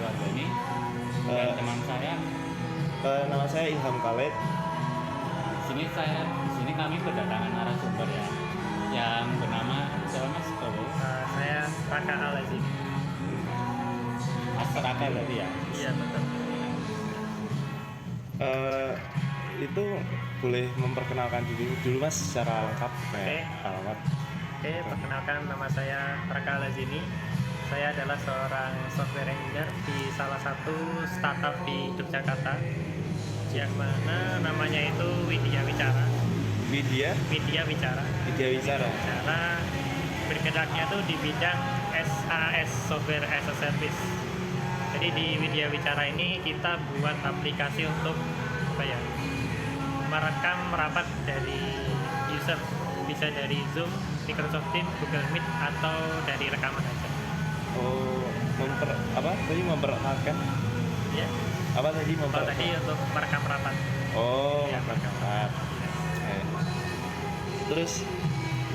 keluarga ini. Dan teman saya, Nama saya Ilham Khaled. di sini kami kedatangan narasumber ya, yang bernama siapa Mas? Saya Raka Al-Azim. Mas Raka berarti ya? Iya betul. Itu boleh memperkenalkan diri dulu Mas secara lengkap kayak alamat. Oke, perkenalkan nama saya Raka Al-Azimi. Saya adalah seorang software engineer di salah satu startup di Yogyakarta, yang mana namanya itu Widya Wicara. Widya Wicara. Cara bergeraknya tuh di bidang SaaS, Software as a Service. Jadi di Widya Wicara ini kita buat aplikasi untuk merekam rapat dari user, bisa dari Zoom, Microsoft Teams, Google Meet, atau dari rekaman aja. Memperkenalkan? Ya. Apa tadi Tadi untuk merekam rapat. Ya, merekam rapat. Terus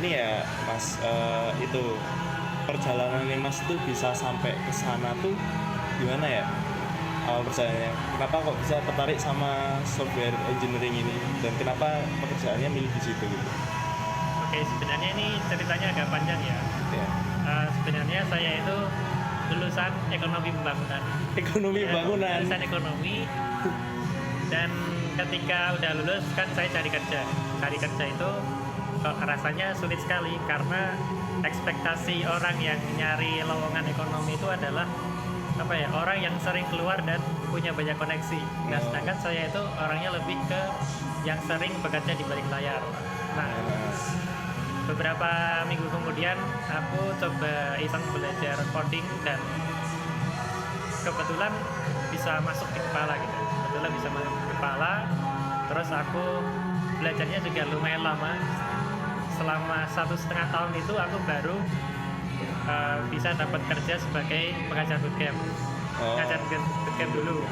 ini ya Mas, itu perjalanannya Mas tuh bisa sampai ke sana tuh gimana ya? Perjalanannya. Kenapa kok bisa tertarik sama software engineering ini dan kenapa pekerjaannya milih di situ gitu? Oke, sebenarnya ini ceritanya agak panjang ya. Sebenarnya saya itu lulusan ekonomi pembangunan. Lulusan ekonomi. Dan ketika udah lulus kan saya cari kerja. Cari kerja itu rasanya sulit sekali karena ekspektasi orang yang nyari lowongan ekonomi itu adalah orang yang sering keluar dan punya banyak koneksi. Nah, sedangkan saya itu orangnya lebih ke yang sering bekerja di balik layar. Nah, beberapa minggu kemudian aku coba iseng belajar coding dan kebetulan bisa masuk di kepala gitu. Terus aku belajarnya juga lumayan lama. Selama 1,5 tahun itu aku baru bisa dapat kerja sebagai pengajar bootcamp. Pengajar bootcamp dulu.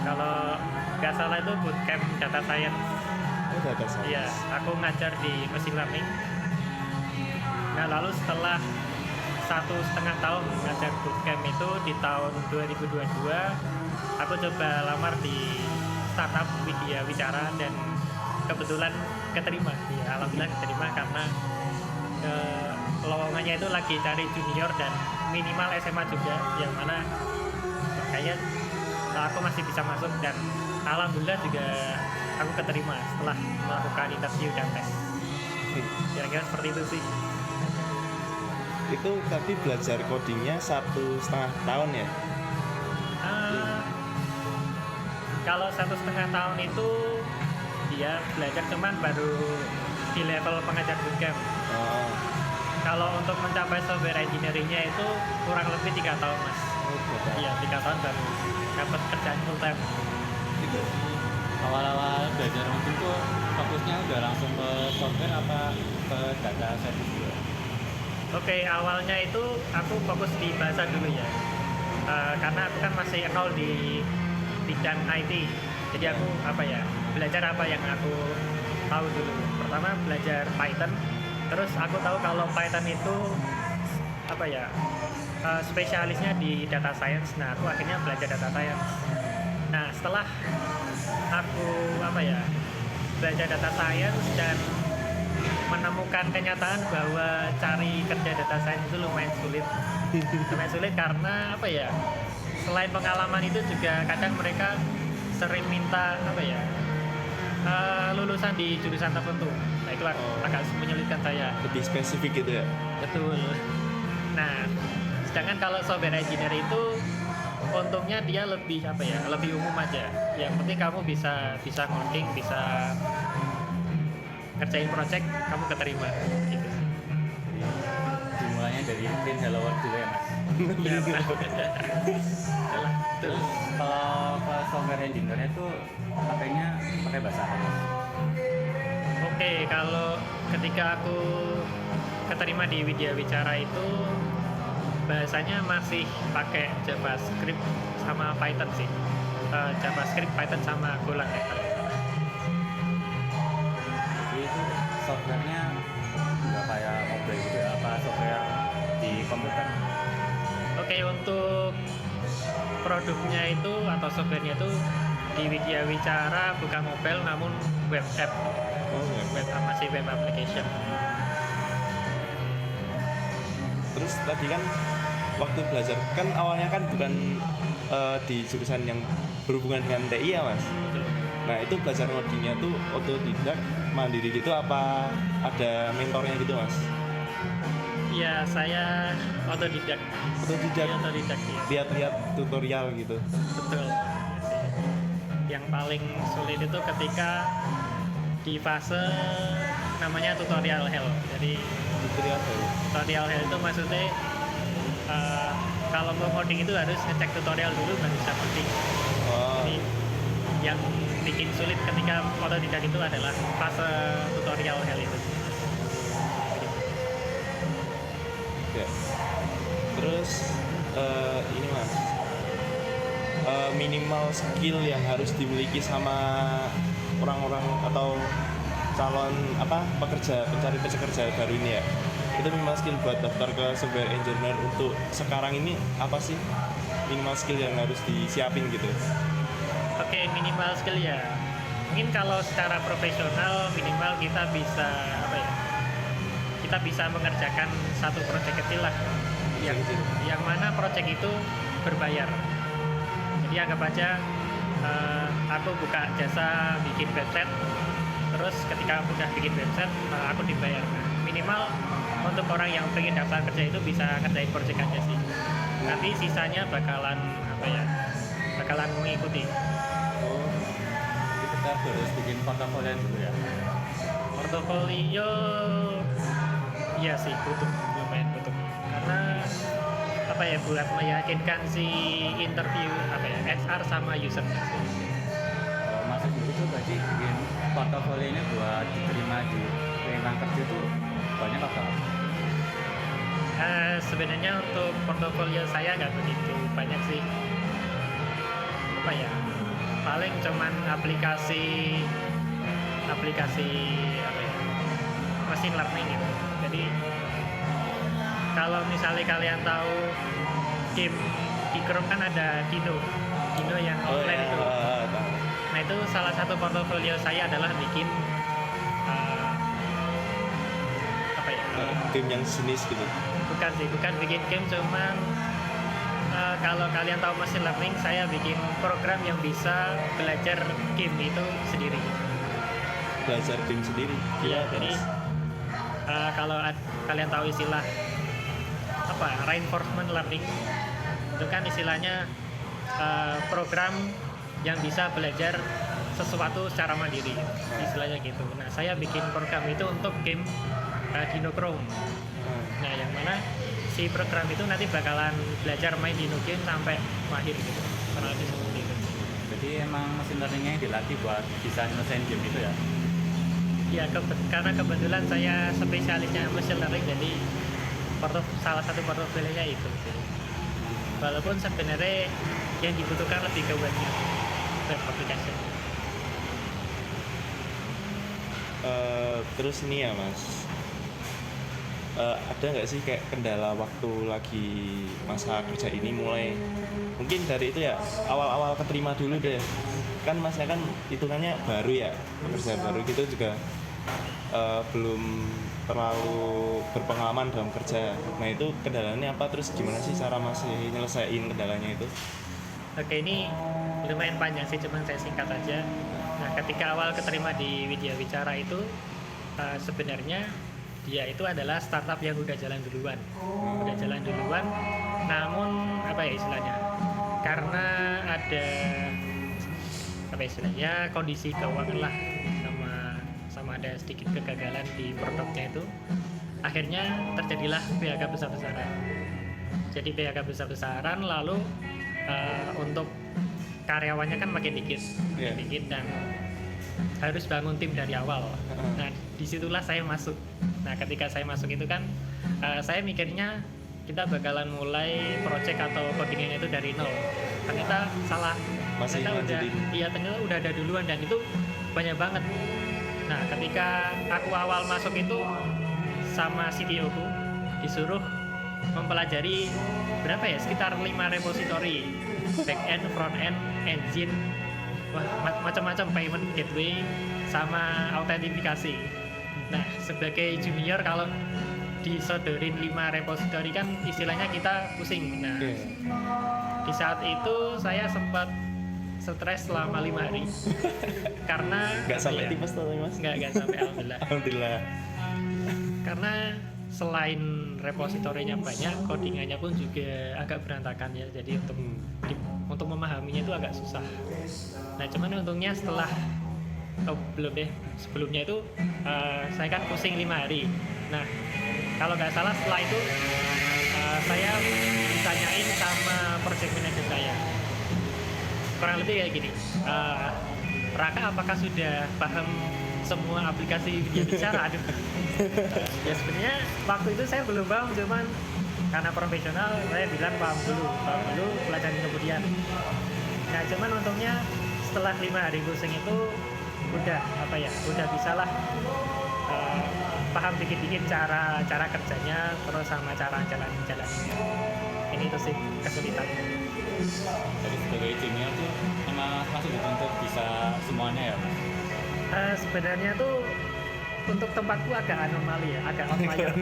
Kalau nggak salah itu bootcamp data science. Data science. Iya, aku ngajar di machine learning. Nah, lalu setelah 1,5 tahun ngajar bootcamp itu di tahun 2022, aku coba lamar di startup Widya Wicara dan kebetulan keterima. Ya, alhamdulillah keterima karena lowongannya itu lagi cari junior dan minimal SMA juga, yang mana kayaknya aku masih bisa masuk dan alhamdulillah juga aku keterima setelah melakukan interview dan tes. Kira-kira seperti itu sih. Itu tadi belajar codingnya 1,5 tahun ya? Kalau 1,5 tahun itu dia belajar cuman baru di level pengajar bootcamp. Kalau untuk mencapai software engineeringnya itu kurang lebih 3 tahun Mas. Iya, 3 tahun baru dapat kerjaan full time. Itu awal-awal belajar mungkin tuh fokusnya udah langsung ke software apa ke data service juga? Oke, awalnya itu aku fokus di bahasa dulu ya, karena aku kan masih nol di bidang IT. Jadi aku belajar apa yang aku tahu dulu. Pertama belajar Python, terus aku tahu kalau Python itu spesialisnya di data science. Nah, aku akhirnya belajar data science. Nah, setelah aku belajar data science dan menemukan kenyataan bahwa cari kerja data science itu lumayan sulit. Lumayan sulit karena selain pengalaman itu juga kadang mereka sering minta lulusan di jurusan tertentu. Nah, itu agak menyulitkan saya. Lebih spesifik gitu ya? Betul. Nah, sedangkan kalau software engineer itu untungnya dia lebih lebih umum aja. Yang penting kamu bisa coding, bisa kerjain project, kamu keterima gitu sih. Dimulainya dari print hello world dulu ya Mas? Iya. Terus kalau ke software engineer itu pakainya pakai bahasa apa Mas? Oke, kalau ketika aku keterima di Widya Wicara itu bahasanya masih pakai JavaScript sama Python sih. JavaScript, Python sama Golang ya. Jadi itu softwarenya nggak kayak mobile gitu ya, apa software di komputer? Oke, untuk produknya itu atau softwarenya itu di Widya Wicara bukan mobile namun web app, masih web application. Terus tadi kan waktu belajar kan awalnya kan bukan di jurusan yang berhubungan dengan TI ya Mas. Nah itu belajar ngodingnya tuh otodidak mandiri gitu apa ada mentornya gitu Mas? Iya, saya otodidak. Otodidak. Ya, otodidak ya. Lihat-lihat tutorial gitu. Betul. Yang paling sulit itu ketika di fase namanya tutorial hell. Jadi tutorial hell itu maksudnya kalau mau coding itu harus ngecek tutorial dulu baru bisa coding. Jadi yang bikin sulit ketika otodidak itu adalah fase tutorial hell itu. Ya. Terus ini Mas, minimal skill yang harus dimiliki sama orang-orang atau calon pencari kerja baru ini ya, itu minimal skill buat daftar ke software engineer untuk sekarang ini apa sih minimal skill yang harus disiapin gitu? Oke, minimal skill ya. Mungkin kalau secara profesional minimal kita bisa kita bisa mengerjakan satu proyek kecil lah, yang mana proyek itu berbayar. Jadi anggap aja aku buka jasa bikin website, terus ketika udah bikin website aku dibayar. Nah, minimal untuk orang yang pengen daftar kerja itu bisa ngerjain proyek aja sih. Nanti sisanya bakalan mengikuti. Jadi kita harus bikin portofolio dulu ya. Portofolio iya sih lumayan butuh, karena buat meyakinkan si interview HR sama user. Masuk dulu itu berarti bikin portofolio ini buat diterima di lingkungan kerja itu banyak apa? Sebenarnya untuk portofolio saya nggak begitu banyak sih. Paling cuman aplikasi machine learning gitu. Jadi kalau misalnya kalian tahu game di Chrome kan ada Dino yang offline itu. Nah itu salah satu portofolio saya adalah bikin game yang jenis gitu. Bukan bikin game, cuman kalau kalian tahu machine learning, saya bikin program yang bisa belajar game itu sendiri. Belajar game sendiri? Iya, jadi kalau kalian tahu istilah reinforcement learning, itu kan istilahnya program yang bisa belajar sesuatu secara mandiri, istilahnya gitu. Nah, saya bikin program itu untuk game Dino Chrome. Nah, yang mana si program itu nanti bakalan belajar main Dino game sampai mahir gitu, kurang lebih seperti itu. Jadi emang mesin learningnya dilatih buat bisa nyelesain game itu ya? Ya, karena kebetulan saya spesialisnya machine learning, jadi salah satu portofolionya itu. Walaupun sebenarnya yang dibutuhkan lebih ke web application. Terus ini ya Mas, ada nggak sih kayak kendala waktu lagi masa kerja ini, mulai mungkin dari itu ya awal-awal keterima dulu deh, kan Masnya kan hitungannya baru ya, pekerja baru gitu juga belum terlalu berpengalaman dalam kerja. Nah itu kendalanya apa, terus gimana sih cara Masih nyelesain kendalanya itu? Oke, ini lumayan panjang sih, cuman saya singkat aja. Nah, ketika awal keterima di Widya Wicara itu sebenarnya dia itu adalah startup yang udah jalan duluan. Namun istilahnya, karena ada kondisi keuangan lah, sama ada sedikit kegagalan di produknya itu, akhirnya terjadilah PHK besar-besaran. Jadi PHK besar-besaran, lalu untuk karyawannya kan makin dikit dan harus bangun tim dari awal. Nah, disitulah saya masuk. Nah, ketika saya masuk itu kan saya mikirnya kita bakalan mulai project atau codingnya itu dari nol. Ternyata salah. Ternyata udah ada duluan, dan itu banyak banget. Nah, ketika aku awal masuk itu sama CTO ku disuruh mempelajari sekitar 5 repository back end, front end, engine, macam-macam, payment gateway sama autentifikasi. Nah, sebagai junior kalau disodorin 5 repository kan istilahnya kita pusing. Nah, di saat itu saya sempat stres selama 5 hari karena nggak sampai tipes tuh mas? Nggak sampai, alhamdulillah. Alhamdulillah. Karena selain repositorinya banyak, codingannya pun juga agak berantakan ya. Jadi untuk memahaminya itu agak susah. Nah, cuman untungnya setelah sebelumnya itu saya kan pusing 5 hari. Nah, kalau nggak salah setelah itu saya ditanyain sama project manager saya, kurang lebih kayak gini, Raka apakah sudah paham semua aplikasi video bicara? Aduh. Ya sebenarnya waktu itu saya belum paham, cuman karena profesional saya bilang paham dulu, pelajari kemudian. Nah, cuman untungnya setelah 5 hari pusing itu udah bisalah paham dikit-dikit cara kerjanya, terus sama cara jalannya. Ini tuh sih kesulitan. Jadi sebagai junior tuh emang langsung dituntut bisa semuanya ya Mas? Sebenarnya tuh untuk tempatku agak anomali ya, agak outlier.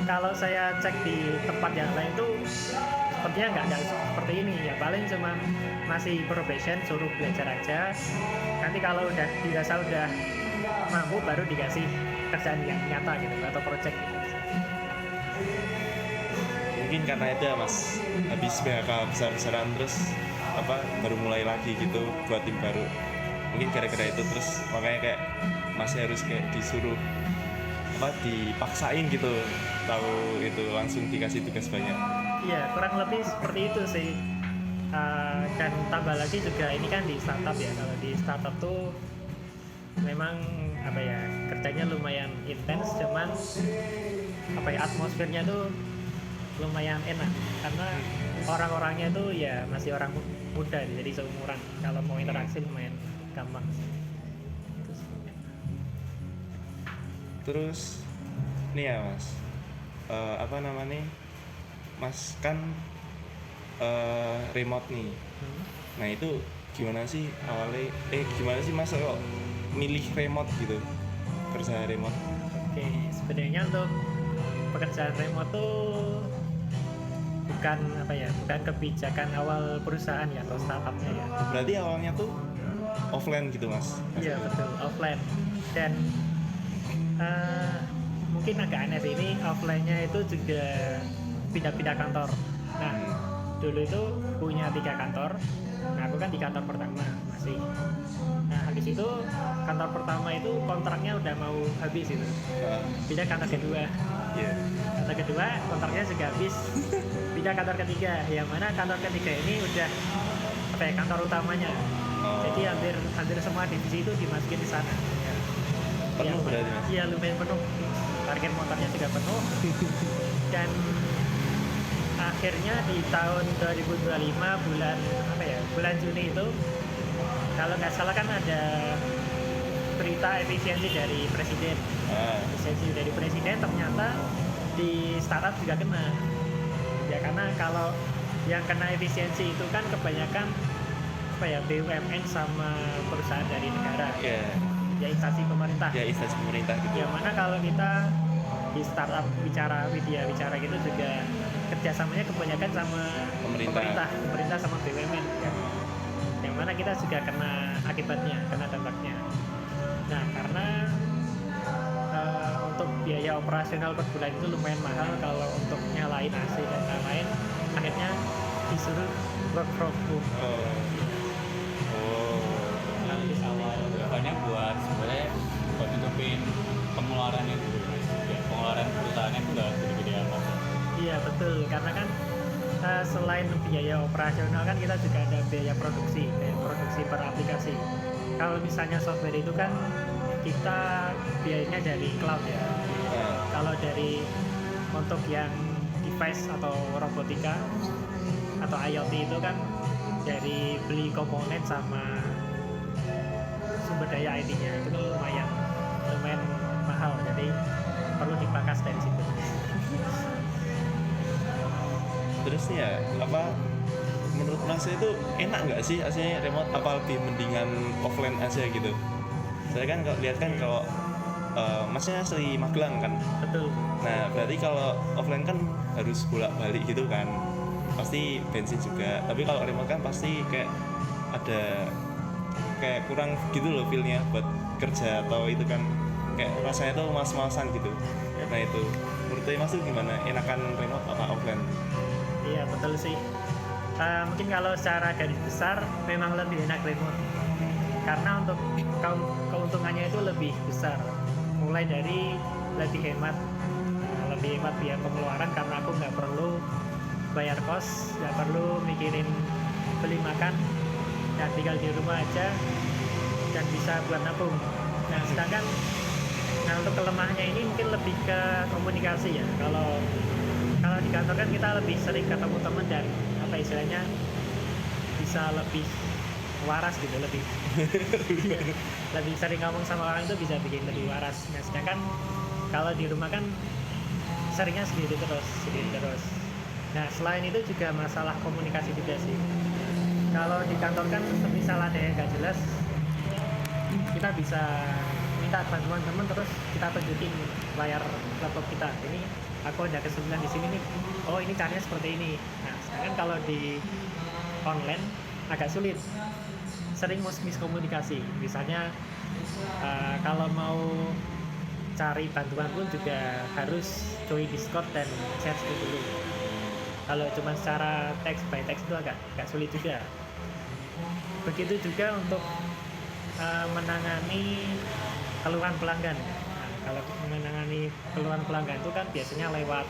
Kalau saya cek di tempat yang lain tuh sepertinya nggak seperti ini ya, paling cuma masih probation, suruh belajar aja. Nanti kalau udah dirasa udah mampu baru dikasih kerjaan yang nyata gitu atau project gitu. Mungkin karena itu ya mas, habis PHK besar-besaran terus baru mulai lagi gitu buat tim baru. Mungkin gara-gara itu terus makanya kayak masih harus kayak disuruh dipaksain gitu, tahu itu langsung dikasih tugas banyak. Iya, kurang lebih seperti itu sih. Dan tambah lagi juga ini kan di startup ya. Kalau di startup tuh memang kerjanya lumayan intens, cuman atmosfernya tuh lumayan enak karena orang-orangnya tuh ya masih orang muda, jadi seumuran. Kalau mau interaksi lumayan gampang. Terus nih ya mas, mas kan remote nih. Nah itu gimana sih awalnya? Gimana sih mas kok milih remote gitu, kerja remote? Oke, sebenarnya untuk pekerjaan remote tuh bukan kebijakan awal perusahaan ya atau startupnya ya. Berarti awalnya tuh offline gitu mas? Iya betul, offline. Dan mungkin agak aneh sih, ini offline-nya itu juga pindah-pindah kantor. Nah, dulu itu punya 3 kantor. Nah, aku kan di kantor pertama masih. Nah, habis itu kantor pertama itu kontraknya udah mau habis itu. Pindah kantor kedua. Kantor kedua kontraknya juga habis. Pindah kantor ketiga. Yang mana kantor ketiga ini udah kantor utamanya. Jadi hampir semua divisi itu dimasukin di sana. Penuh berarti mas? Iya, lumayan penuh. Parkir motornya juga penuh. Dan akhirnya di tahun 2025 bulan Juni itu, kalau nggak salah kan ada berita efisiensi dari presiden. Efisiensi dari presiden ternyata di startup juga kena. Ya karena kalau yang kena efisiensi itu kan kebanyakan BUMN sama perusahaan dari negara. Ya instansi pemerintah. Ya instansi pemerintah gitu. Yang mana kalau kita di startup bicara gitu juga kerjasamanya kebanyakan sama pemerintah sama BUMN ya. Yang mana kita juga kena akibatnya, kena dampaknya. Nah karena untuk biaya operasional per bulan itu lumayan mahal kalau untuk nyalain AC dan lain-lain, akhirnya disuruh work from home. Awal banyak buat sebenarnya buat nutupin pengeluarannya dulu mas. Ya, pengeluaran perusahaannya itu nggak gede-gede amat. Iya betul, karena kan selain biaya operasional kan kita juga ada biaya produksi per aplikasi. Kalau misalnya software itu kan kita biayanya dari cloud ya. Kalau dari untuk yang device atau robotika atau IoT itu kan dari beli komponen sama sumber daya IT-nya itu lumayan mahal, jadi perlu dipangkas dari situ. Terus nih ya menurut merasa itu enak nggak sih aslinya remote, apa lebih mendingan offline aja gitu? Saya kan kalau lihat kan kalau masnya asli Magelang kan. Betul. Nah berarti kalau offline kan harus bolak-balik gitu kan, pasti bensin juga. Tapi kalau remote kan pasti kayak ada kayak kurang gitu loh feelnya buat kerja atau itu kan kayak rasanya tuh mas-masan gitu. Nah itu menurut Mas tuh gimana, enakan remote apa offline? Iya betul sih. Mungkin kalau secara garis besar memang lebih enak remote karena untuk keuntungannya itu lebih besar, mulai dari lebih hemat biaya pengeluaran karena aku nggak perlu bayar kos, nggak perlu mikirin beli makan, dan tinggal di rumah aja dan bisa buat nabung. Nah sedangkan untuk kelemahannya ini mungkin lebih ke komunikasi ya. Kalau di kantor kan kita lebih sering ketemu teman dan apa istilahnya bisa lebih waras gitu, lebih lebih sering ngomong sama orang itu bisa bikin lebih waras. Nah sedangkan kalau di rumah kan seringnya sendiri terus. Nah selain itu juga masalah komunikasi juga sih. Kalau di kantor kan misal ada yang nggak jelas, kita bisa minta bantuan teman, terus kita tunjukin layar laptop kita, ini aku ada kesulitan di sini nih, oh ini caranya seperti ini. Nah sedangkan kalau di online agak sulit, sering miskomunikasi. Misalnya kalau mau cari bantuan pun juga harus join Discord dan chat dulu. Kalau cuma secara text by text itu agak sulit juga. Begitu juga untuk menangani keluhan pelanggan. Nah, kalau menangani keluhan pelanggan itu kan biasanya lewat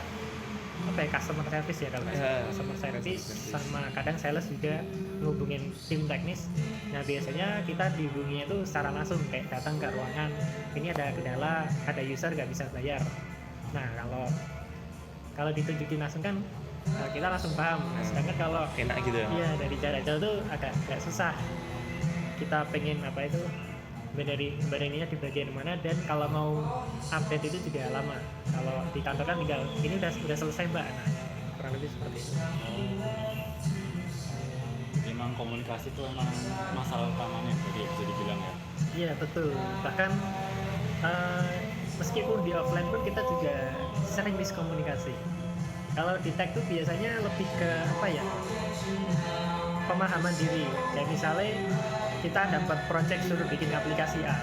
customer service ya, kalau customer service sama kadang sales juga ngehubungin tim teknis. Nah biasanya kita dihubunginya itu secara langsung, kayak datang ke ruangan, ini ada kendala, ada user nggak bisa bayar. Nah kalau ditunjukin langsung kan kita langsung paham. Nah, sedangkan kalau enak gitu ya? Iya, dari jarak jauh tuh agak susah. Kita pengen benernya di bagian mana, dan kalau mau update itu juga lama. Kalau di kantor kan tinggal ini udah selesai mbak. Nah kurang lebih seperti itu. Memang komunikasi itu emang masalah utamanya, jadi bisa dibilang ya. Iya betul. Bahkan meskipun di offline pun kita juga sering miskomunikasi. Kalau di tech tuh biasanya lebih ke pemahaman diri. Kayak misalnya kita dapat project suruh bikin aplikasi A,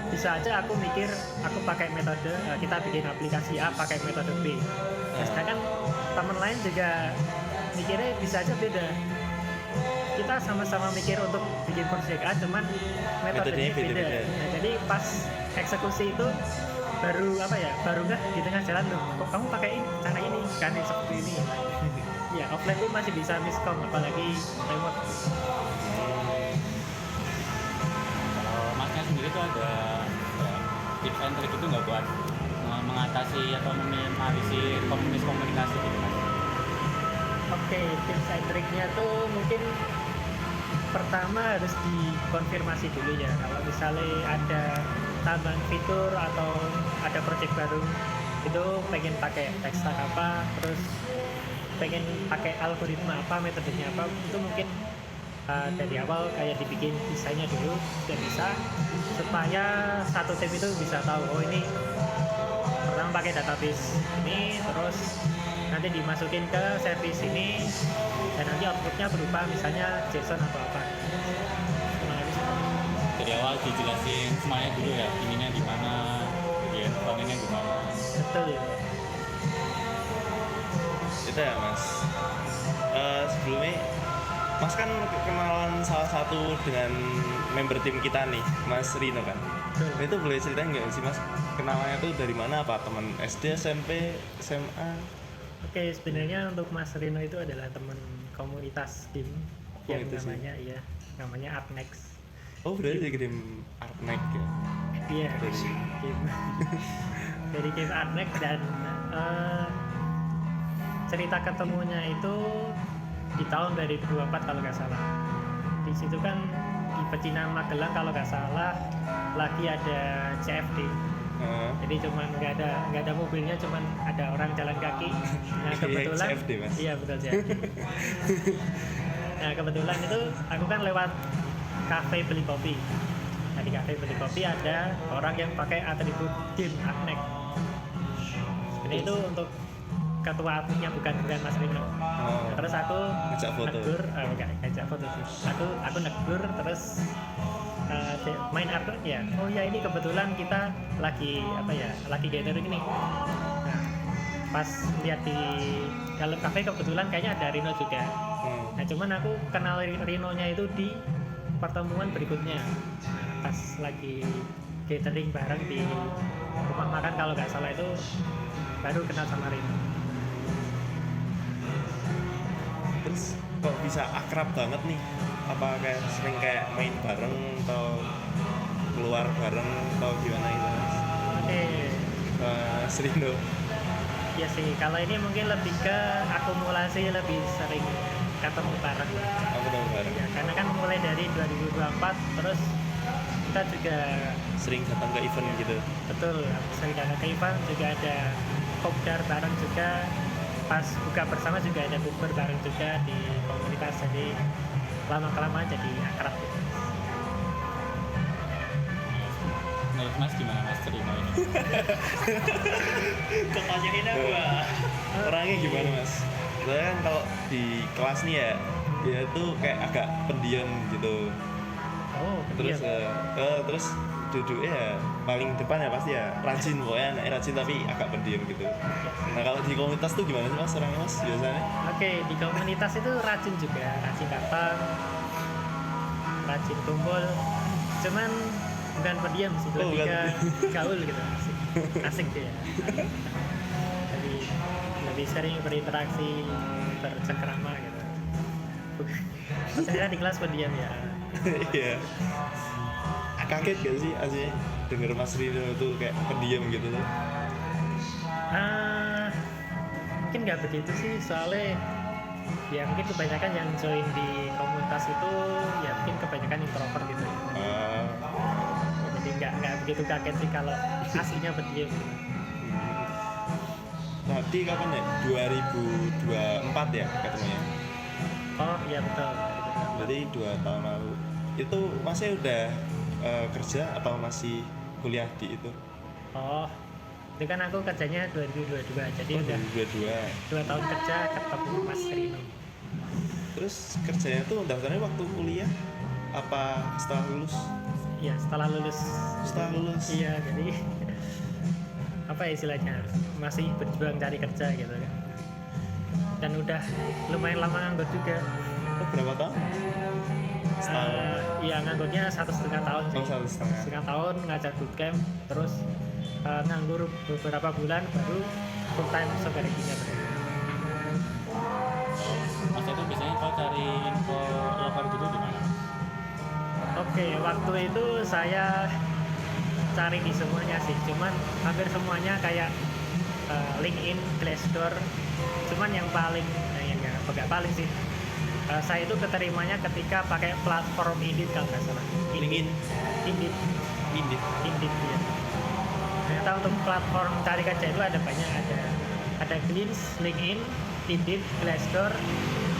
bisa aja aku mikir aku pakai metode kita bikin aplikasi A pakai metode B. Nah, sedangkan teman lain juga mikirnya bisa aja beda. Kita sama-sama mikir untuk bikin project A, cuman metodenya beda. Nah, jadi pas eksekusi itu baru nggak di tengah jalan tuh, kok kamu pakai ini cara ini kan seperti ini. Ya offline tuh masih bisa miskom, apalagi remote. Kalau masnya sendiri tuh ada tips and trick itu nggak buat mengatasi atau meminimalisir komunikasi gitu mas? Oke, tips and triknya tuh mungkin pertama harus dikonfirmasi dulu ya. Kalau misalnya ada tambahan fitur atau ada project baru, itu pengen pakai tech stack apa, terus pengen pakai algoritma apa, metodenya apa, itu mungkin dari awal kayak dibikin desainnya dulu sudah bisa, supaya satu tim itu bisa tahu oh ini pertama pakai database ini, terus nanti dimasukin ke service ini, dan nanti outputnya berupa misalnya JSON atau apa. Dari awal dijelasin semuanya dulu ya, ininya di mana, bagian frontendnya di mana. Betul. Itu ya mas. Sebelumnya mas kan kenalan salah satu dengan member tim kita nih, Mas Rino kan. Nah, itu boleh ceritain nggak sih mas, kenalannya tuh dari mana, apa teman SD, SMP, SMA? Oke, sebenarnya untuk Mas Rino itu adalah teman komunitas tim yang namanya Artnex. Oh, berarti dari game Artnex ya? Iya, dari game Artnex. Dan cerita ketemunya itu di tahun 2024 kalau nggak salah. Di situ kan di Pecinan Magelang kalau nggak salah lagi ada CFD, Jadi cuman nggak ada mobilnya, cuman ada orang jalan kaki. Nah kebetulan CFD, Mas. iya betul CFD. Nah kebetulan itu aku kan lewat kafe beli kopi. Nah di kafe beli kopi ada orang yang pakai atribut game Agnek. Ini itu untuk ketua adminnya, bukan Mas Rino. Oh. Terus aku Ngajak foto. negur, enggak ngajak foto sih. Aku negur terus main Ark ya. Oh ya ini kebetulan kita lagi lagi gathering nih. Nah, pas lihat di dalam kafe kebetulan kayaknya ada Rino juga. Nah cuman aku kenal Rinonya itu di pertemuan berikutnya. Nah, pas lagi gathering bareng di rumah makan kalau nggak salah itu baru kenal sama Rino. Terus kok bisa akrab banget nih? Apa kayak sering kayak main bareng atau keluar bareng atau gimana gitu, Mas? Oke. Mas Rindo. Ya sih, kalau ini mungkin lebih ke akumulasi, lebih sering ketemu bareng. Aku tahu bareng. Ya, karena kan mulai dari 2024 terus kita juga Sering datang ke event gitu. betul sering datang ke event, juga ada kopdar bareng juga, pas buka bersama juga ada bukber bareng juga di komunitas, jadi lama-kelamaan jadi akrab gitu. Menurut Mas gimana Mas Rino ini? Kepanjangin apa? Orangnya gimana, Mas? Saya kan kalau di kelas nih ya, dia tuh kayak agak pendiam gitu. Oh, Terus iya. terus duduknya ya paling depan ya pasti ya rajin, pokoknya anaknya rajin tapi agak pendiam gitu. Nah kalau di komunitas tuh gimana sih, Mas, orangnya, Mas, biasanya? Oke, di komunitas itu rajin juga, rajin datang, rajin kumpul. Cuman bukan pendiam sih, Oh, lebih bukan. ke gaul gitu, asik dia. Jadi lebih sering berinteraksi, bercengkrama gitu. Saya di kelas pendiam ya. Iya. Kaget gak sih aslinya denger Mas Rino tuh kayak pendiam gitu loh? Mungkin nggak begitu sih, soalnya ya mungkin kebanyakan yang join di komunitas itu ya mungkin kebanyakan introvert gitu ya. Jadi nggak begitu kaget sih kalau aslinya pendiam. Nanti kapan ya? 2024 ya ketemunya? Oh iya betul. Berarti 2 tahun lalu. Itu Masnya udah kerja atau masih kuliah di itu? Oh itu kan aku kerjanya 2022, jadi udah 2022. 2 tahun kerja ketemu Mas Rino. Terus kerjanya tuh daftarnya waktu kuliah apa setelah lulus? Iya setelah lulus. Setelah lulus. Iya jadi apa ya istilahnya, masih berjuang cari kerja gitu kan. Dan udah lumayan lama nganggur juga. Oh, berapa tahun? Setahun. Iya nganggurnya 1,5 tahun sih. Oh, 1,5. Setengah tahun ngajar bootcamp, terus nganggur beberapa bulan baru full time sebagai engineer. Mas itu biasanya kalau cari info lover gitu di mana? Oke, waktu itu saya cari di semuanya sih, cuman hampir semuanya kayak LinkedIn, Glassdoor. Cuman yang paling, yang nggak paling sih, saya itu keterimanya ketika pakai platform Indeed kalau nggak salah. LinkedIn. Indeed ya. Ternyata untuk platform cari kerja itu ada banyak, ada Glints, LinkedIn, Indeed, Glassdoor,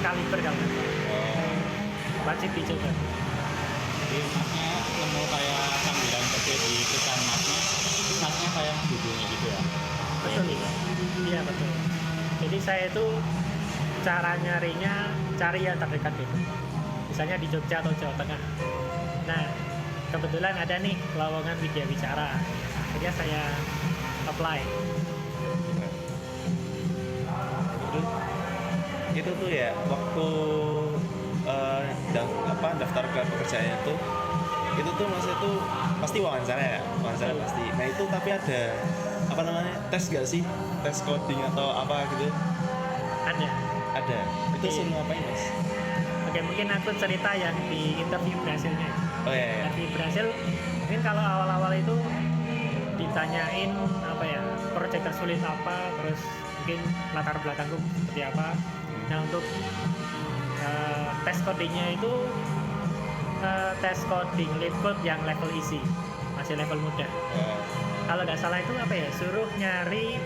Caliber kalau nggak salah. Wajib dicoba. Jadi Masnya nemu kayak sambilan kerja di perusahaan Masnya, terus Masnya kayak menghubungi gitu ya? Betul. Iya betul. Jadi saya itu cara nyarinya cari yang terdekat gitu. Misalnya di Jogja atau Jawa Tengah. Nah, kebetulan ada nih lowongan media bicara. Akhirnya saya apply. Itu tuh ya waktu daftar ke pekerjaannya itu tuh Mas itu pasti wawancara ya, wawancara pasti. Nah itu tapi ada apa namanya, tes gak sih, tes coding atau apa gitu? Ada. Itu suruh ngapain, Mas? Oke, mungkin aku cerita yang di interview berhasilnya. Oh iya. Interview berhasil mungkin kalau awal-awal itu ditanyain apa ya, proyek tersulit apa, terus mungkin latar belakangku seperti apa. Nah untuk tes codingnya itu tes coding lead code yang level easy, masih level mudah. kalau nggak salah itu apa ya, suruh nyari,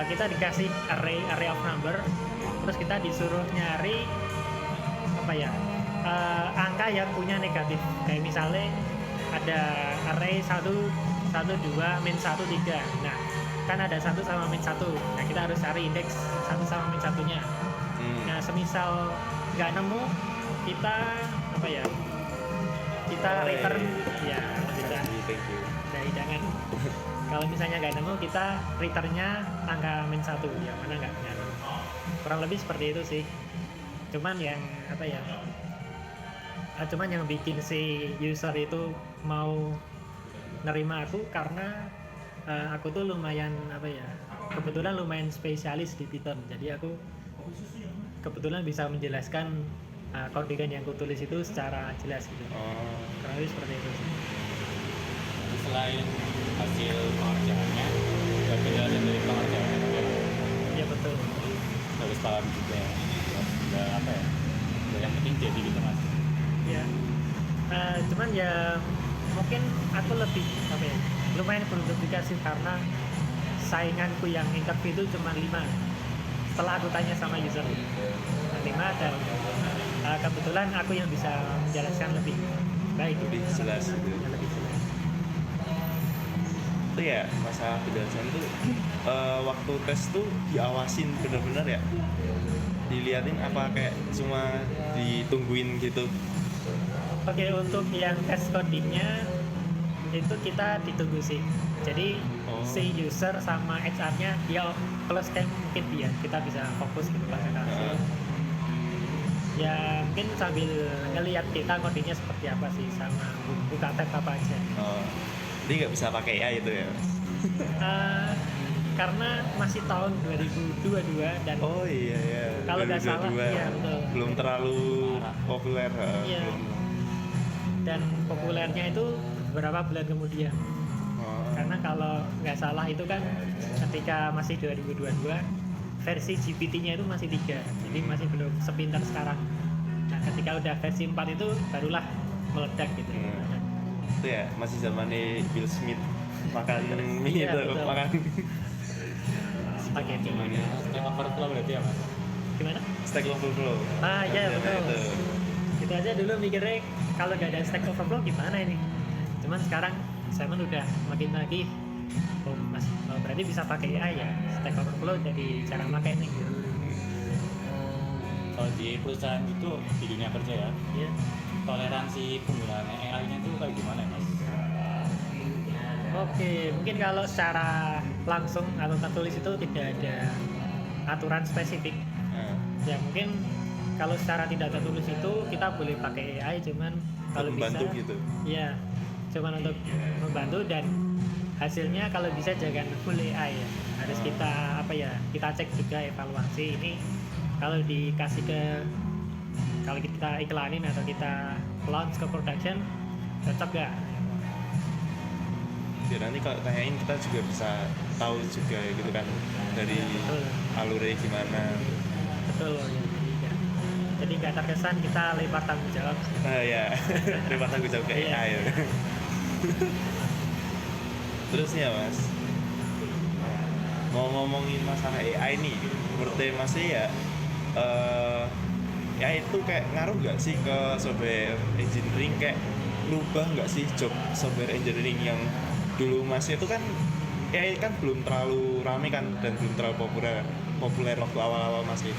kita dikasih array of number, terus kita disuruh nyari apa ya, angka yang punya negatif. Kayak misalnya ada array 1, 2, min 1, 3. Nah, kan ada 1 sama min 1. Nah, kita harus cari indeks 1 sama min 1-nya. Nah, semisal nggak nemu, kita apa ya? Kita return ya, bisa. Thank you. Dari jangan. Kalau misalnya nggak nemu, kita returnnya angka min 1, yang mana nggak nemu. Kurang lebih seperti itu sih. Cuman yang apa ya? Cuman yang bikin si user itu mau nerima aku karena aku tuh lumayan apa ya, kebetulan lumayan spesialis di Python. Jadi aku kebetulan bisa menjelaskan codingan yang kutulis itu secara jelas gitu. Kurang lebih seperti itu sih. Selain hasil pengerjaannya, ya penjelasan dari pengerjaannya juga Iya betul. harus paham juga. Nggak apa ya, nggak yang penting jadi gitu mas. Ya, cuman ya mungkin aku lebih apa ya, lumayan beruntung sih karena sainganku yang interview itu cuma 5 setelah aku tanya sama user. 5 dan kebetulan aku yang bisa menjelaskan lebih baik, Lebih jelas gitu. Ya, lebih jelas. Itu ya masa penjelasan tuh waktu tes tuh diawasin bener-bener ya, diliatin apa kayak cuma ditungguin gitu. Oke, untuk yang tes codingnya itu kita ditunggu sih. Jadi si user sama HR-nya ya close time mungkin dia, kita bisa fokus gitu konsentrasi. Ya mungkin sambil ngelihat kita codingnya seperti apa sih, sama buka tab apa aja. Jadi nggak bisa pakai AI itu ya? Karena masih tahun 2022 dan iya. kalau nggak salah, 2022. iya betul. Belum terlalu populer. Iya. Belum. Dan populernya itu beberapa bulan kemudian. Karena kalau nggak salah itu kan ketika masih 2022 versi GPT-nya itu masih 3, jadi masih belum sepintar sekarang. Nah, ketika udah versi 4 itu barulah meledak gitu. Itu ya masih zamannya Bill Smith makan mie Iya, itu, betul. makan Spaghetti. Stack Overflow berarti ya mas? Gimana? Stack Overflow. Iya betul. Itu. Itu aja dulu mikirnya kalau nggak ada Stack Overflow gimana ini. Cuman sekarang Simon udah makin lagi, berarti bisa pakai AI ya. Stack Overflow jadi cara makainya gitu. Kalau di perusahaan itu di dunia kerja ya, Iya. toleransi penggunaan AI-nya itu kayak gimana ya mas? Oke, mungkin kalau secara langsung atau tertulis itu tidak ada aturan spesifik. Ya mungkin kalau secara tidak tertulis itu kita boleh pakai AI, cuman kalau bisa membantu gitu. ya cuman untuk membantu, dan hasilnya kalau bisa jangan full AI ya. Harus kita apa ya, kita cek juga evaluasi ini kalau dikasih kalau kita iklanin atau kita launch ke production cocok gak? Biar nanti kalau tanyain kita juga bisa tahu juga gitu kan dari Betul. alurnya gimana. Betul ya. Jadi nggak terkesan kita lempar tanggung jawab. Ya terima tanggung jawab ke Iya. AI ya. Terus ya mas, mau ngomongin masalah AI nih, menurut mas ya AI itu kayak ngaruh nggak sih ke software engineering, kayak nubah nggak sih job software engineering yang dulu masih itu kan AI kan belum terlalu rame kan dan belum terlalu populer waktu awal-awal masih.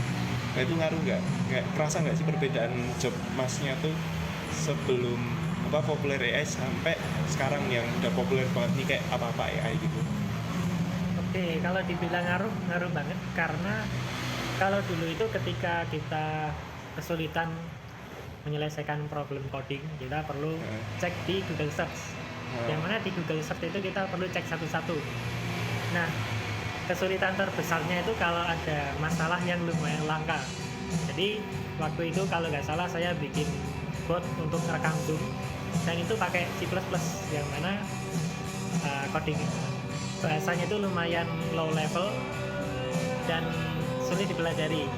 Nah itu ngaruh nggak? Kayak kerasa nggak sih perbedaan job masnya tuh sebelum populer AI sampai sekarang yang udah populer banget nih kayak apa-apa AI gitu? Oke, kalau dibilang ngaruh banget, karena kalau dulu itu ketika kita kesulitan menyelesaikan problem coding, kita perlu cek di Google Search. Yang mana di Google Search itu kita perlu cek satu-satu. Nah, kesulitan terbesarnya itu kalau ada masalah yang lumayan langka. Jadi waktu itu kalau nggak salah saya bikin bot untuk merekam Zoom, dan itu pakai C++, yang mana coding bahasanya itu lumayan low level dan sulit dipelajari.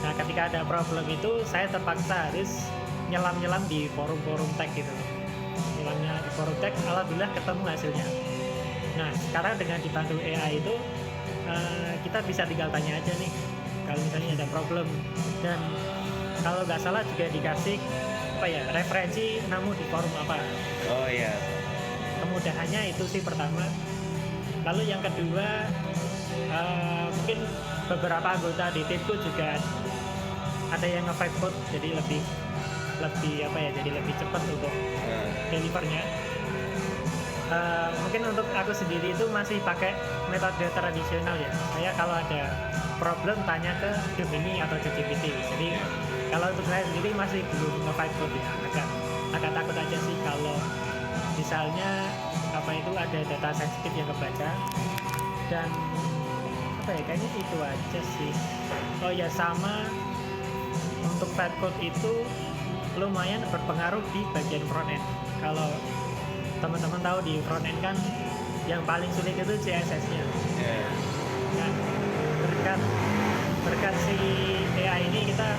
Nah, ketika ada problem itu saya terpaksa harus nyelam di forum-forum tech gitu. Nyelamnya di forum tech, alhamdulillah ketemu hasilnya. Nah sekarang dengan dibantu AI itu kita bisa tinggal tanya aja nih kalau misalnya ada problem, dan kalau nggak salah juga dikasih apa ya, referensi nemu di forum apa. Oh iya. Kemudahannya itu sih pertama. Lalu yang kedua, mungkin beberapa anggota di timku juga ada yang nge-vibe code, jadi lebih apa ya, jadi lebih cepat untuk delivernya. Mungkin untuk aku sendiri itu masih pakai metode tradisional ya. Saya kalau ada problem tanya ke Gemini atau ChatGPT. Jadi kalau untuk saya sendiri masih belum nge-vibe code ya. Agak takut aja sih kalau misalnya apa itu ada data sensitif yang kebaca, dan apa ya, kayaknya itu aja sih. Oh ya, sama untuk vibe code itu lumayan berpengaruh di bagian front end. Kalau teman-teman tahu di front end kan yang paling sulit itu CSS-nya. Nah, berkat si AI ini kita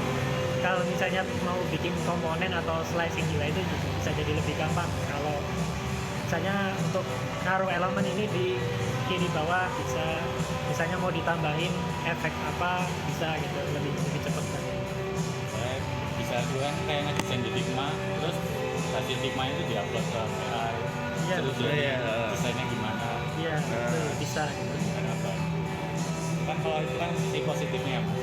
kalau misalnya mau bikin komponen atau slicing UI itu bisa jadi lebih gampang. Kalau misalnya untuk naruh elemen ini di kiri bawah bisa, misalnya mau ditambahin efek apa bisa gitu, lebih cepat kan. Bisa juga kan kayak ngedesain di Figma, terus hasil Figma itu diupload ke AI. Iya, terus desainnya gimana? Iya, betul, bisa gitu. Apa? Kan kalau itu kan sisi positifnya, Mas.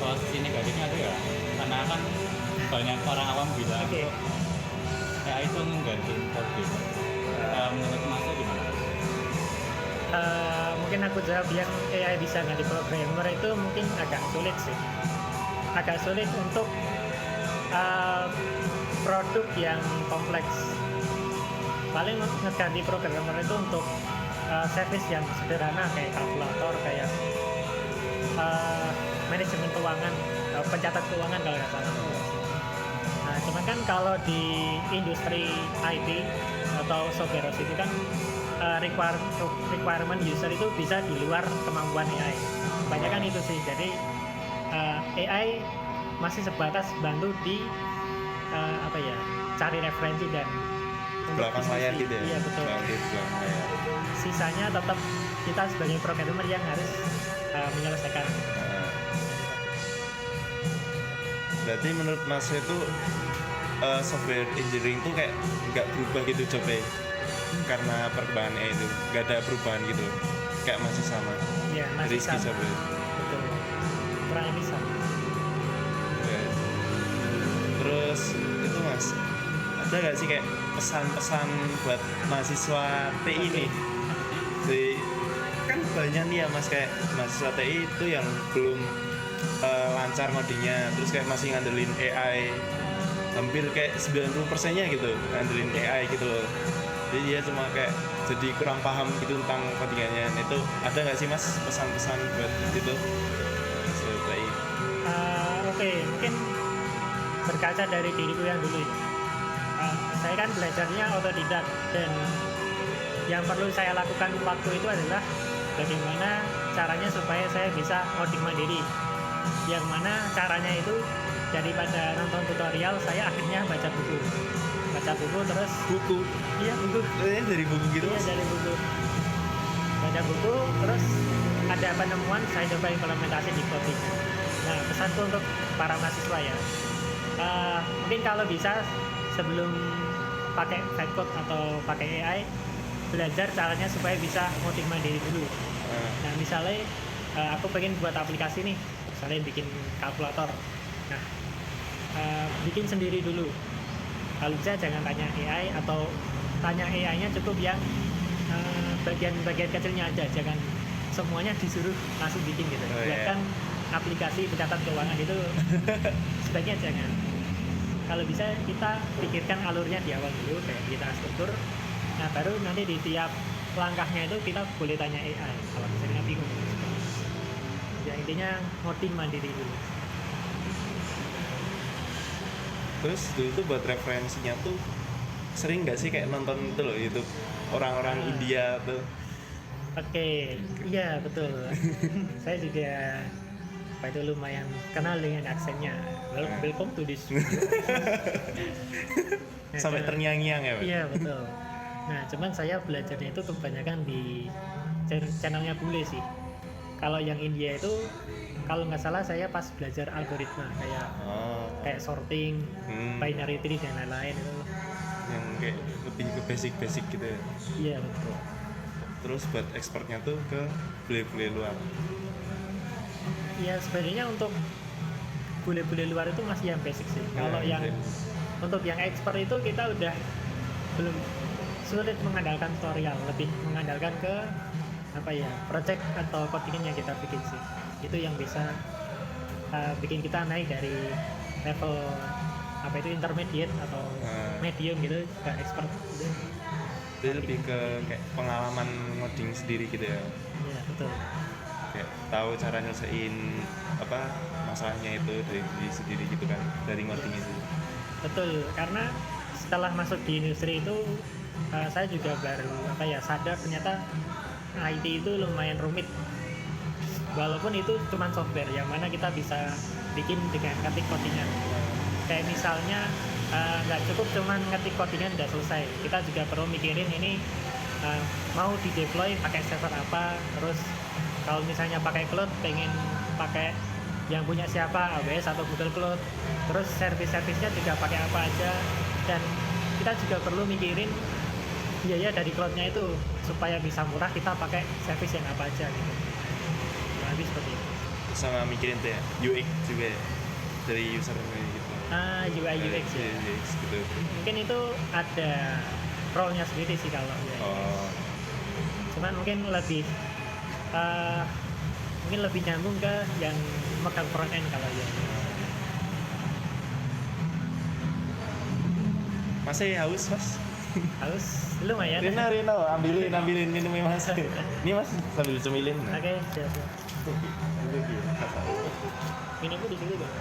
Kalau sisi negatifnya ada nggak? Karena kan banyak orang awam bilang AI itu menggantiin coding. Menurut Mas gimana? Mungkin aku jawab yang AI bisa ganti programmer itu mungkin agak sulit sih. Agak sulit untuk produk yang kompleks. Paling ngeganti programmer itu untuk service yang sederhana kayak kalkulator, kayak manajemen keuangan, pencatat keuangan kalau nggak salah. Nah, cuman kan kalau di industri IT atau software house itu kan requirement user itu bisa di luar kemampuan AI. Kebanyakan itu sih. Jadi AI masih sebatas bantu di apa ya, cari referensi dan belakang layar gitu ya. Iya betul. Sisanya tetap kita sebagai programmer yang harus menyelesaikan. Berarti menurut Mas itu software engineering tuh kayak nggak berubah gitu jobnya karena perkembangan AI itu, nggak ada perubahan gitu, kayak masih sama. Iya, masih Rizky sama. software. Betul. Kurang lebih sama. Ya. Terus itu Mas, ada nggak sih kayak pesan-pesan buat mahasiswa TI nih? Jadi kan banyak nih ya Mas, kayak mahasiswa TI itu yang belum lancar ngodingnya, terus kayak masih ngandelin AI, hampir kayak 90%-nya gitu ngandelin AI gitu loh. Jadi dia cuma kayak jadi kurang paham gitu tentang codingannya. Itu ada nggak sih Mas pesan-pesan buat itu mahasiswa TI? Oke, mungkin berkaca dari diriku yang dulu ya. Saya kan belajarnya otodidak, dan yang perlu saya lakukan waktu itu adalah bagaimana caranya supaya saya bisa ngoding mandiri. Yang mana caranya itu daripada nonton tutorial, saya akhirnya baca buku terus Buku? iya buku Dari buku gitu? iya dari buku, baca buku terus ada penemuan, saya coba implementasi di coding. Nah, pesanku untuk para mahasiswa ya, mungkin kalau bisa sebelum pakai vibe code atau pakai AI, belajar caranya supaya bisa ngoding mandiri dulu. Nah, misalnya aku pengen buat aplikasi nih, misalnya bikin kalkulator. Nah, bikin sendiri dulu. Kalau bisa jangan tanya AI, atau tanya AI-nya cukup yang bagian-bagian kecilnya aja, jangan semuanya disuruh langsung bikin gitu. Buatkan aplikasi pencatat keuangan itu sebaiknya jangan. Kalau bisa kita pikirkan alurnya di awal dulu, kayak kita struktur. Nah, baru nanti di tiap langkahnya itu kita boleh tanya AI kalau misalnya bingung. Ya, intinya ngoding mandiri dulu. Terus dulu tuh buat referensinya tuh sering nggak sih kayak nonton itu loh YouTube orang-orang India tuh? Oke, iya betul. Saya juga apa itu lumayan kenal dengan aksennya. Welcome to this. Sampai terngiang-ngiang ya Pak? Iya betul. Nah, cuman saya belajarnya itu kebanyakan di channelnya Bule sih. Kalau yang India itu, kalau nggak salah saya pas belajar algoritma kayak sorting, binary tree dan lain-lain itu. Yang kayak lebih ke basic gitu ya. Iya betul. Terus buat ekspornya tuh ke bule-bule luar. Iya sebenarnya untuk bule-bule luar itu masih yang basic sih. Kalau yang untuk yang ekspor itu kita udah belum sulit mengandalkan tutorial, lebih mengandalkan ke project atau codingan yang kita bikin sih. Itu yang bisa bikin kita naik dari level intermediate atau medium gitu ke expert gitu. Jadi lebih ke kayak pengalaman ngoding sendiri gitu ya. Iya betul. Kayak tahu cara nyelesain masalahnya itu dari diri sendiri gitu kan, dari ngoding itu. Betul, karena setelah masuk di industri itu saya juga baru sadar ternyata IT itu lumayan rumit. Walaupun itu cuma software yang mana kita bisa bikin dengan ketik codingan. Kayak misalnya nggak cukup cuma ngetik codingan udah selesai. Kita juga perlu mikirin ini mau di deploy pakai server apa, terus kalau misalnya pakai cloud pengen pakai yang punya siapa, AWS atau Google Cloud, terus service-servicenya juga pakai apa aja, dan kita juga perlu mikirin biaya dari cloudnya itu supaya bisa murah kita pakai service yang apa aja gitu. Lebih seperti itu. Sama mikirin tuh ya UX juga ya, dari user gitu. UI UX ya. UX gitu. Mungkin itu ada role-nya sendiri sih kalau UX. Cuman mungkin lebih nyambung ke yang megang front end kalau ya. Masih haus mas? Haus lumayan. Rina ambilin minumnya mas. Ini mas sambil cemilin. Oke, siap. Minumnya di situ dong.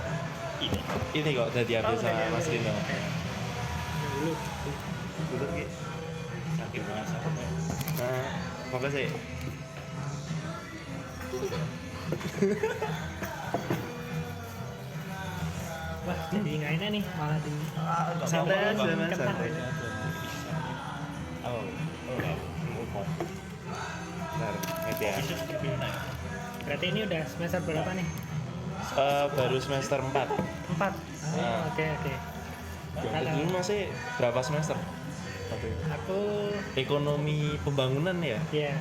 Ini kok udah diambil sama Mas Rino. Dulu. Dulu gitu. Sakit banget sakit. Nah, makasih. Wah, jadi nggak enak nih malah di Santai aja, kentang. santai. Oh, Bentar, ngerti ya. Berarti ini udah semester berapa nih? Baru semester 4. 4. Oke. Dulu masih berapa semester? Aku Ekonomi pembangunan ya? ya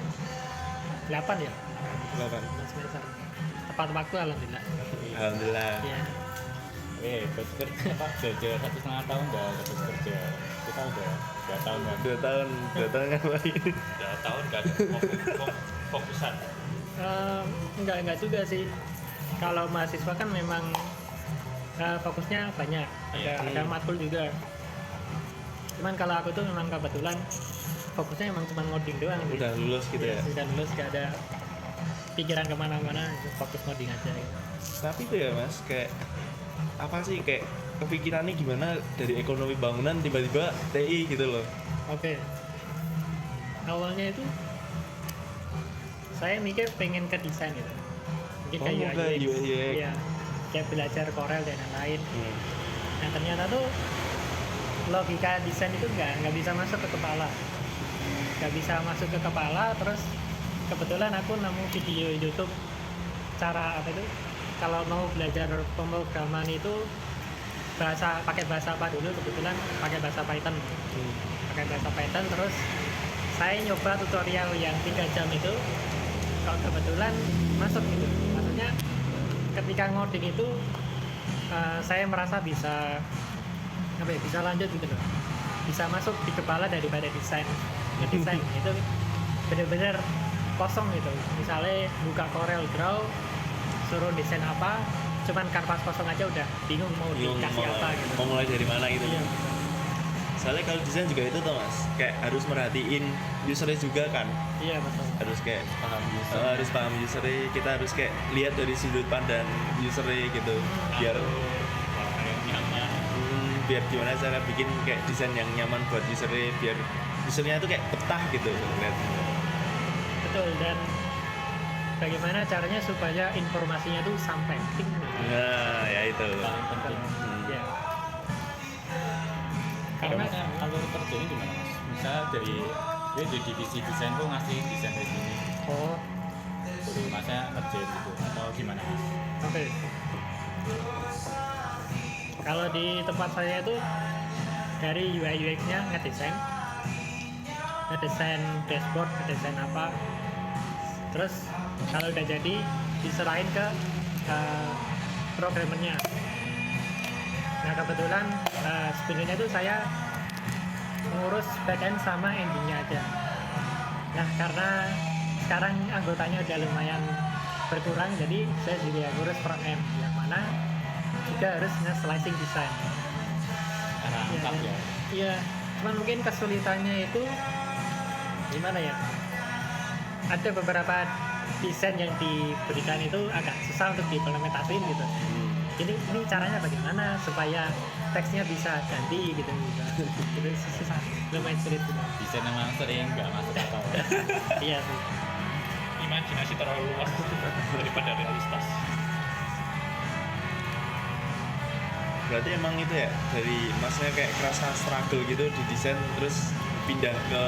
8 ya. 8. Semester. Tepat waktu alhamdulillah. Alhamdulillah. Ya. belajar 1,5 tahun udah dapat kerja. Kita udah 2 tahun kan. 2 tahun ngapain? 2 tahun kan fokusan. Enggak juga sih. Kalau mahasiswa kan memang fokusnya banyak. Ada matkul juga. Cuman kalau aku tuh memang kebetulan fokusnya memang cuma ngoding doang. Udah lulus gitu ya? Sudah lulus, gak ada pikiran kemana-mana, fokus ngoding aja gitu. Tapi tuh ya mas, kayak apa sih kayak kepikirannya gimana dari ekonomi bangunan tiba-tiba TI gitu loh? Oke. Awalnya itu saya mikir pengen ke desain gitu. Mungkin kayak UI. Iya. Kayak belajar Corel dan lain-lain. Nah ternyata tuh logika desain itu nggak bisa masuk ke kepala. Nggak bisa masuk ke kepala. Terus kebetulan aku nemu video YouTube cara kalau mau belajar pemrograman itu pakai bahasa apa dulu, kebetulan pakai bahasa Python. Pakai bahasa Python, terus saya nyoba tutorial yang 3 jam itu, kalau kebetulan masuk gitu. Maksudnya ketika ngoding itu saya merasa bisa lanjut gitu loh, bisa masuk di kepala daripada desain. Ngedesain itu bener-bener kosong gitu. Misalnya buka Corel Draw, suruh desain apa, cuman kanvas kosong aja udah bingung mau dikasih apa gitu. Mau mulai dari mana gitu. Iya. Soalnya kalau desain juga itu tuh mas, kayak harus merhatiin usernya juga kan. Iya betul. Harus kayak Paham user. harus paham usernya, kita harus kayak lihat dari sudut pandang usernya gitu, biar warna yang nyaman. biar gimana cara bikin kayak desain yang nyaman buat usernya, biar usernya itu kayak betah gitu lihat. Betul, dan bagaimana caranya supaya informasinya tuh sampai. Nah ya itu. Paling penting. Ya. Karena Karena alur kerjanya gimana mas? Saya dia di divisi desain tuh ngasih desain dari sini. Oh, Jadi masnya ngerjain gitu atau gimana? oke. Kalau di tempat saya itu dari UI UX-nya ngedesain dashboard, ngedesain apa. Terus kalau udah jadi diserahin ke programmernya. Nah kebetulan sebenarnya itu saya mengurus backend sama endingnya aja. Nah karena sekarang anggotanya udah lumayan berkurang, jadi saya juga ngurus front end yang mana juga harus nge-slicing design. Karena lengkap ya. Iya, cuman mungkin kesulitannya itu gimana ya? Ada beberapa desain yang diberikan itu agak susah untuk diimplementasiin gitu. Ini caranya bagaimana supaya teksnya bisa ganti gitu. Itu susah, lumayan sulit gitu. Desain emang sering nggak masuk akal. Iya sih. Imajinasi terlalu luas daripada realitas. Berarti emang itu ya dari masnya kayak kerasa struggle gitu di desain terus pindah ke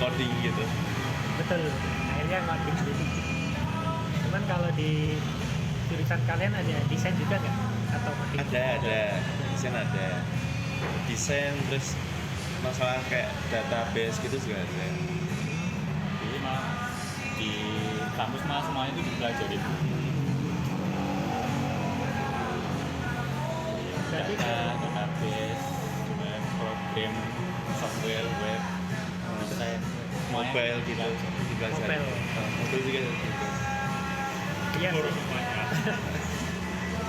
coding gitu. Betul, akhirnya ngoding gitu. Cuman kalau di jurusan kalian ada desain juga nggak? Atau coding? Ada desain ada desain terus masalah kayak database gitu juga ada. Jadi mah di kampus mah semuanya itu dipelajari. Berarti Database, juga program, software, web, desain, semuanya Mobile gitu dipelajari. Mobile. Mobile juga gitu. iya Baru sih. semuanya.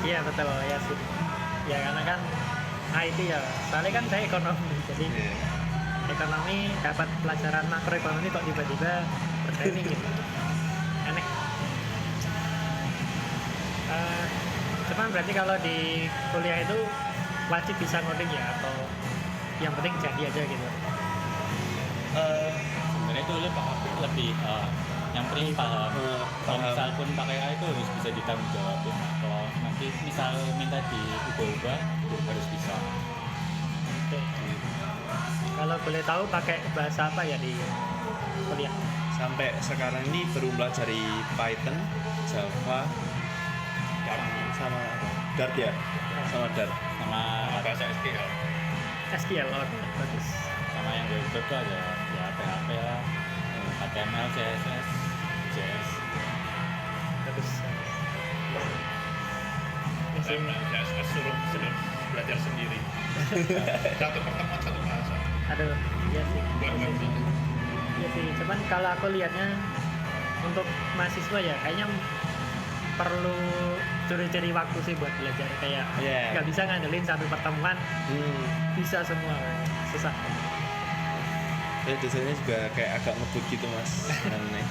Iya betul ya sih. Ya karena kan IT ya, soalnya kan saya ekonomi, jadi Iya. ekonomi dapat pelajaran makroekonomi kok tiba-tiba bertraining gitu. Aneh. Cuman berarti kalau di kuliah itu wajib bisa ngoding ya atau yang penting jadi aja gitu. Sebenarnya itu lebih yang penting paham. Kalau Paham. misal pun pakai AI itu harus bisa ditanggung jawabin. Kalau nanti misal minta diubah-ubah harus bisa. Oke. Kalau boleh tahu pakai bahasa apa ya di kuliah? Sampai sekarang ini baru pelajari Python, Java, sama Dart ya, sama Dart. Sama Bahasa SQL. SQL, oh, bagus. sama yang web itu ada ya PHP lah, HTML, CSS, JS. Bagus. Ya sih. Saya suruh belajar sendiri. Satu pertemuan satu bahasa. Aduh, iya sih. Buat web itu. Iya sih. Cuman kalau aku lihatnya untuk mahasiswa ya kayaknya perlu curi-curi waktu sih buat belajar, kayak Iya. nggak bisa ngandelin satu pertemuan bisa semua, susah. Desainnya juga kayak agak ngebut gitu mas. Aneh.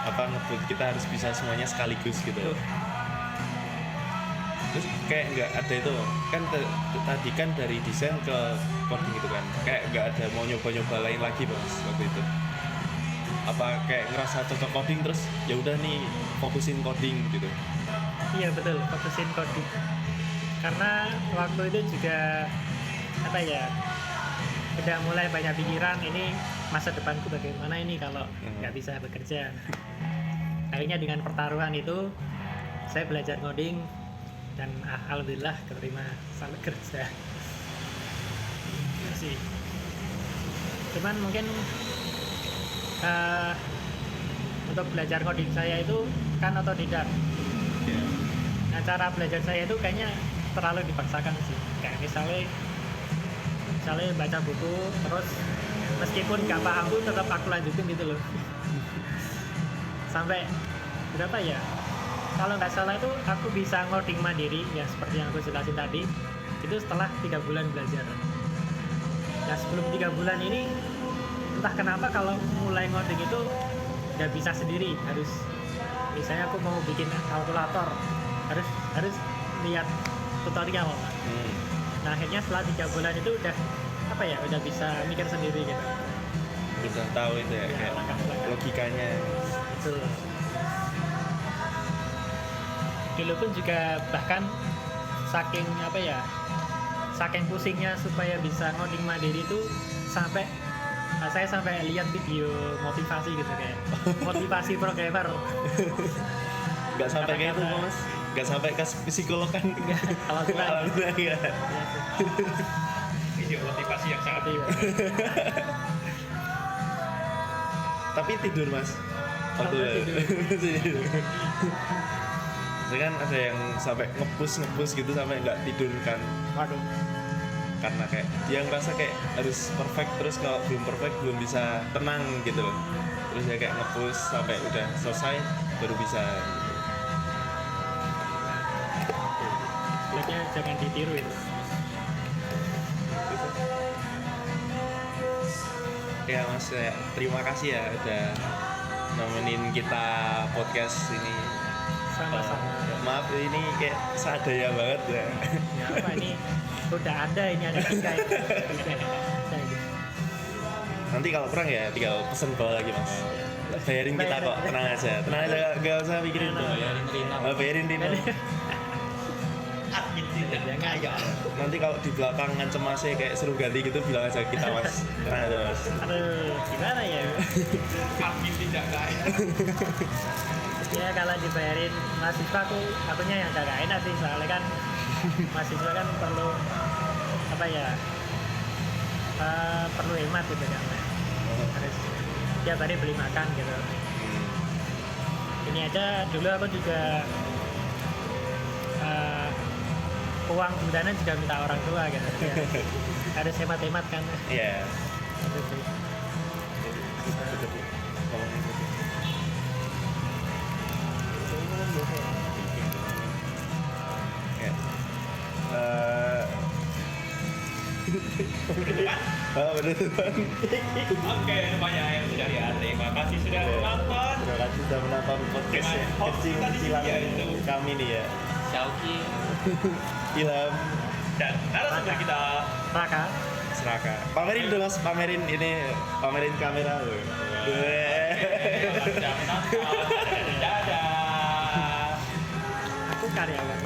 Apa ngebut kita harus bisa semuanya sekaligus gitu. Tuh. Terus kayak nggak ada itu kan tadi kan dari desain ke coding gitu kan, kayak nggak ada mau nyoba-nyoba lain lagi mas waktu itu. Apa kayak ngerasa cocok coding terus ya udah nih fokusin coding gitu. Iya betul, fokusin coding. Karena waktu itu juga apa ya, udah mulai banyak pikiran ini masa depanku bagaimana ini kalau nggak bisa bekerja. Akhirnya dengan pertaruhan itu saya belajar coding dan alhamdulillah keterima sampai kerja. Iya sih. Cuman mungkin untuk belajar coding saya itu kan otodidak. Nah cara belajar saya itu kayaknya terlalu dipaksakan sih. Kayak misalnya baca buku terus meskipun nggak paham tuh tetap aku lanjutin gitu loh. Sampai berapa ya? Kalau nggak salah itu aku bisa ngoding mandiri ya seperti yang aku jelasin tadi. Itu setelah 3 bulan belajar. Nah sebelum 3 bulan ini entah kenapa kalau mulai ngoding itu nggak bisa sendiri, harus misalnya aku mau bikin kalkulator harus lihat tutorial. Nah akhirnya setelah 3 bulan itu udah bisa mikir sendiri gitu. Udah tahu itu ya, kayak langkah-langkah. logikanya. Betul. Dulu pun juga bahkan saking pusingnya supaya bisa ngoding mandiri itu saya sampai lihat video motivasi gitu kayak motivasi programmer. Nggak sampai kayak itu Mas, nggak sampai ke psikolog kan? Alhamdulillah ya. Video motivasi yang sangat Iya. Tapi tidur Mas. Sampai Tidur. Jadi kan ada yang sampai nge-push gitu sampai nggak tidur kan, Waduh. karena kayak dia ngerasa kayak harus perfect, terus kalau belum perfect belum bisa tenang gitu loh. Terus dia kayak nge-push sampai udah selesai baru bisa gitu. Sebaiknya jangan ditiru itu. Ya Mas, ya, terima kasih ya udah nemenin kita podcast ini. Sama-sama. Maaf ini kayak seadanya banget ya. Ya apa ini udah ada tiga ini. Nanti kalau kurang ya tinggal pesen bawa lagi Mas. Bayarin kita kok, tenang aja, gak usah mikirin tuh. Bayarin Rino. admin tidak kaya. Nanti kalau di belakang ngancem masih kayak suruh ganti gitu bilang aja kita Mas. Tenang aja Mas. Aduh, gimana ya? Admin tidak kaya. Ya kalau dibayarin mahasiswa akunya yang agak enak sih, soalnya kan mahasiswa kan perlu apa ya, perlu hemat gitu kan, harus tiap hari beli makan gitu. Ini aja dulu aku juga uang bulanan juga minta orang tua gitu ya. Harus hemat-hemat kan. Iya. Gitu sih. Ya. Bener tuan. Oke, semuanya yang sudah lihat, terima kasih sudah menonton. Terima kasih sudah menonton podcast ya. Dengan host Kecil-kecilan tadi, yaitu kami nih ya. Xiaoqi Ilham, Dan narasumber kita Raka. Seraka. Pamerin dulu Mas, pamerin kamera loh. sudah menonton. Dadah. Aku karyawan.